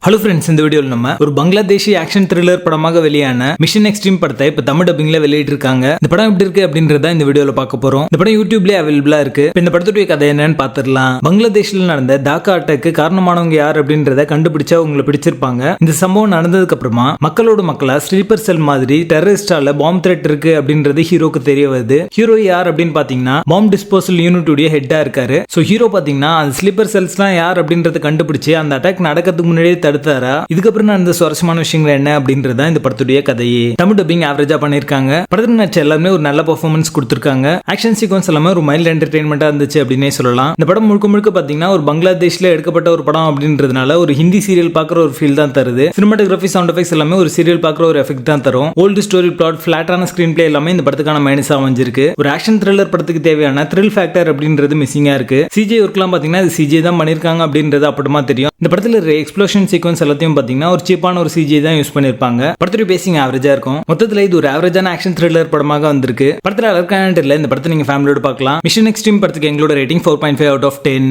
Hello friends, இந்த வீடியோவில் நம்ம ஒரு பங்களாதேஷி ஆக்ஷன் த்ரில்லர் படமாக வெளியான மிஷன் எக்ஸ்ட்ரீம் படத்தை இப்போ தமிழ் டப்பிங்ல வெளியிட்டு இருக்காங்க. இந்த படம் எப்படி இருக்கு அப்படின்றத இந்த வீடியோவில் பார்க்க போறோம். இந்த படம் யூடியூப்லயே அவைலபிளா இருக்கு. இந்த படத்துடைய கதை என்னன்னு பார்த்துடலாம். பங்களாதேஷ்ல நடந்த தாக்கா அட்டாக்கு காரணமானவங்க யார் அப்படின்றத கண்டுபிடிச்சா உங்களை பிடிச்சிருப்பாங்க. இந்த சம்பவம் நடந்ததுக்கு அப்புறமா மக்களோட மக்களா ஸ்லீப்பர் செல் மாதிரி டெரரிஸ்டால பாம்பு த்ரெட் இருக்கு அப்படின்றது ஹீரோக்கு தெரிய வருது. ஹீரோ யார் அப்படின்னு பாத்தீங்கன்னா பாம்பு டிஸ்போசல் யூனிட்டுடைய ஹெட்டா இருக்காரு. ஸோ ஹீரோ பாத்தீங்கன்னா அந்த ஸ்லீப்பர் செல்ஸ்லாம் யார் அப்படின்றத கண்டுபிடிச்சு அந்த அட்டாக் நடக்கிறதுக்கு முன்னாடியே தடுத்தாரா. இதுக்கப்புறம் நடந்த சுவாரஸ்யமான விஷயங்கள் என்ன அப்படின்றத இந்த படத்துடைய கதையே. தமிழ் டப்பிங் ஆவரேஜா பண்ணிருக்காங்க. படத்துல நடிச்ச எல்லாருமே ஒரு நல்ல பெர்ஃபார்மன்ஸ் கொடுத்திருக்காங்க. ஆக்ஷன் சீக்வன்ஸ் எல்லாமே ஒரு மைல்ட் என்டர்டெயின்மெண்டா இருந்துச்சு அப்படின்னே சொல்லலாம். இந்த படம் முழுக்க முழுக்க பாத்தீங்கன்னா ஒரு பங்களாதேஷ்ல எடுக்கப்பட்ட ஒரு படம் அப்படின்றதுனால ஒரு ஹிந்தி சீரியல் பாக்குற ஒரு ஃபீல் தான் தருது. சினிமாட்டோகிராஃபி, சவுண்ட் எஃபெக்ட்ஸ் எல்லாமே ஒரு சீரியல் பாக்குற ஒரு எஃபெக்ட் தான் தரும். ஓல்டு ஸ்டோரி பிளாட், பிளாட்டான ஸ்கிரீன் பிளே எல்லாமே இந்த படத்துக்கான மைனஸா அமைஞ்சிருக்கு. ஒரு ஆக்ஷன் த்ரில்லர் படத்துக்கு தேவையான த்ரில் ஃபேக்டர் அப்படின்றது மிஸ்ஸிங்கா இருக்கு. சிஜே ஒர்க்லாம் பாத்தீங்கன்னா இது சிஜே தான் பண்ணிருக்காங்க அப்படின்றது அப்படமா தெரியும். இந்த படத்துல எக்ஸ்ப்ளோஷன் சீக்வன்ஸ் எல்லாத்தையும் பாத்தீங்கன்னா ஒரு சீப்பான ஒரு சிஜி தான் யூஸ் பண்ணிருப்பாங்க. படத்துடைய பேசிங் ஆவரேஜா இருக்கும். மொத்தத்துல இது ஒரு ஆவரேஜான ஆக்ஷன் த்ரில்லர் படமாக வந்திருக்கு. படத்துல அலர்கான இந்த படத்தை நீங்க ஃபேமிலியோட பார்க்கலாம். மிஷன் எக்ஸ்ட்ரீம் படத்துக்கு எங்களோட ரேட்டிங் 4.5 out of 10.